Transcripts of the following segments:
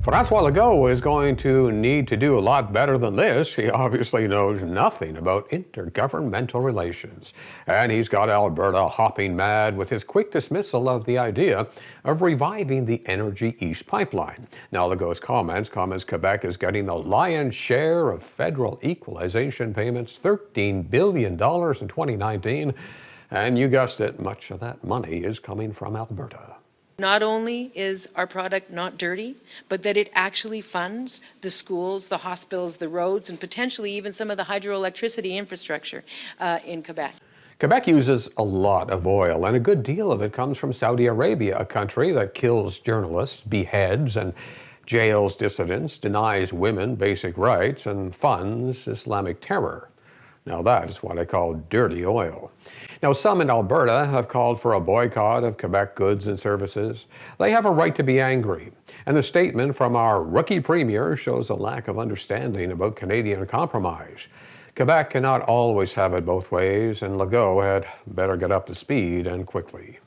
Francois Legault is going to need to do a lot better than this. He obviously knows nothing about intergovernmental relations. And he's got Alberta hopping mad with his quick dismissal of the idea of reviving the Energy East pipeline. Now, Legault's comments Quebec is getting the lion's share of federal equalization payments, $13 billion in 2019. And you guessed it, much of that money is coming from Alberta. Not only is our product not dirty, but that it actually funds the schools, the hospitals, the roads, and potentially even some of the hydroelectricity infrastructure in Quebec. Quebec uses a lot of oil, and a good deal of it comes from Saudi Arabia, a country that kills journalists, beheads, and jails dissidents, denies women basic rights, and funds Islamic terror. Now that is what I call dirty oil. Now some in Alberta have called for a boycott of Quebec goods and services. They have a right to be angry. And the statement from our rookie premier shows a lack of understanding about Canadian compromise. Quebec cannot always have it both ways, and Legault had better get up to speed and quickly.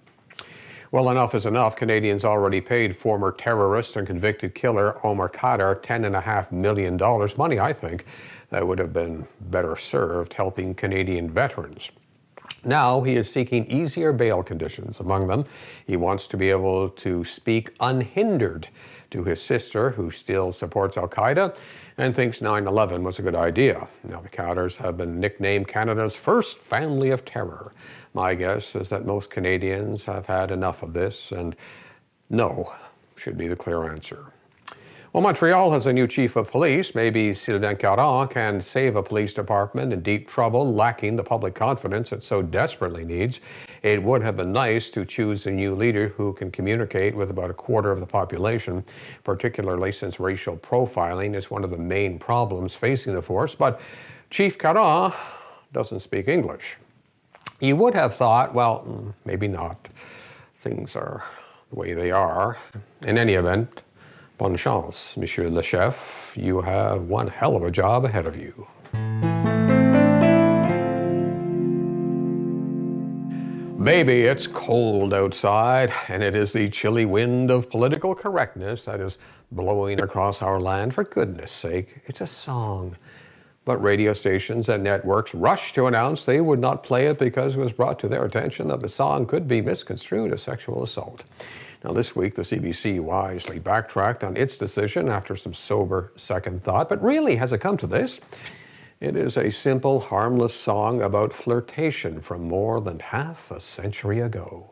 Well, enough is enough. Canadians already paid former terrorist and convicted killer Omar Khadr $10.5 million, money I think that would have been better served helping Canadian veterans. Now he is seeking easier bail conditions. Among them, he wants to be able to speak unhindered to his sister, who still supports Al-Qaeda and thinks 9/11 was a good idea. Now the Khadrs have been nicknamed Canada's first family of terror. My guess is that most Canadians have had enough of this, and no should be the clear answer. Well, Montreal has a new chief of police. Maybe Sylvain Caron can save a police department in deep trouble, lacking the public confidence it so desperately needs. It would have been nice to choose a new leader who can communicate with about a quarter of the population, particularly since racial profiling is one of the main problems facing the force. But Chief Caron doesn't speak English. You would have thought, well, maybe not. Things are the way they are. In any event, bonne chance, Monsieur le Chef. You have one hell of a job ahead of you. Maybe it's cold outside, and it is the chilly wind of political correctness that is blowing across our land. For goodness sake, it's a song. But radio stations and networks rushed to announce they would not play it because it was brought to their attention that the song could be misconstrued as sexual assault. Now this week, the CBC wisely backtracked on its decision after some sober second thought. But really, has it come to this? It is a simple, harmless song about flirtation from more than half a century ago.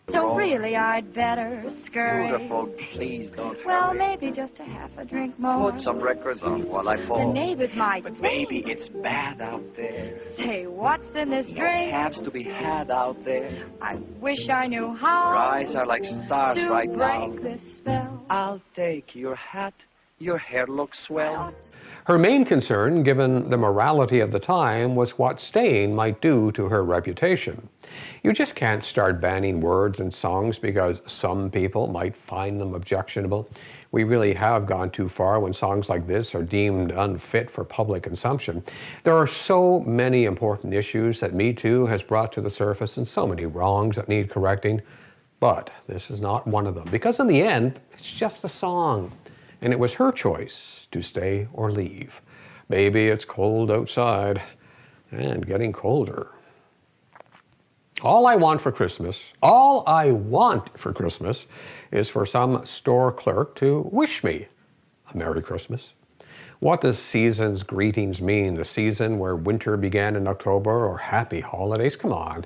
So really, I'd better scurry. Beautiful, please don't Well, hurry. maybe just a half a drink more. Put some records on while I The fall. neighbors might But maybe it's bad out there. say, what's in this No drink? halves to be had out there. I wish I knew how Your eyes are like stars to right now. break this spell. I'll take your hat. Your hair looks swell. Her main concern, given the morality of the time, was what staying might do to her reputation. You just can't start banning words and songs because some people might find them objectionable. We really have gone too far when songs like this are deemed unfit for public consumption. There are so many important issues that Me Too has brought to the surface and so many wrongs that need correcting. But this is not one of them, because in the end, it's just a song. And it was her choice to stay or leave. Maybe it's cold outside and getting colder. All I want for Christmas is for some store clerk to wish me a Merry Christmas. What does season's greetings mean? The season where winter began in October, or happy holidays? Come on.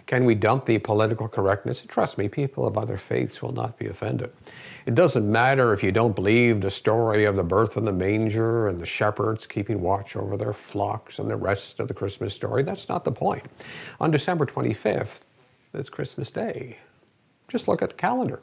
Can we dump the political correctness? Trust me, people of other faiths will not be offended. It doesn't matter if you don't believe the story of the birth in the manger and the shepherds keeping watch over their flocks and the rest of the Christmas story. That's not the point. On December 25th, it's Christmas Day. Just look at the calendar.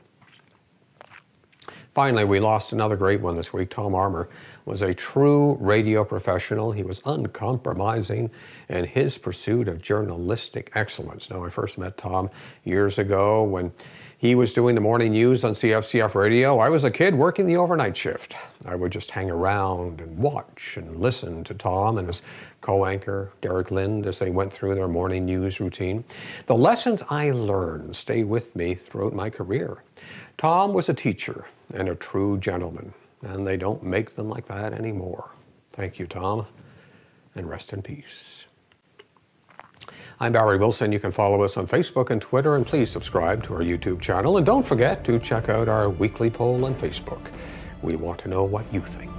Finally, we lost another great one this week. Tom Armour was a true radio professional. He was uncompromising in his pursuit of journalistic excellence. Now, I first met Tom years ago when he was doing the morning news on CFCF radio. I was a kid working the overnight shift. I would just hang around and watch and listen to Tom and his co-anchor, Derek Lind, as they went through their morning news routine. The lessons I learned stay with me throughout my career. Tom was a teacher and a true gentleman. and they don't make them like that anymore. Thank you, Tom, and rest in peace. I'm Barry Wilson. You can follow us on Facebook and Twitter, and please subscribe to our YouTube channel. And don't forget to check out our weekly poll on Facebook. We want to know what you think.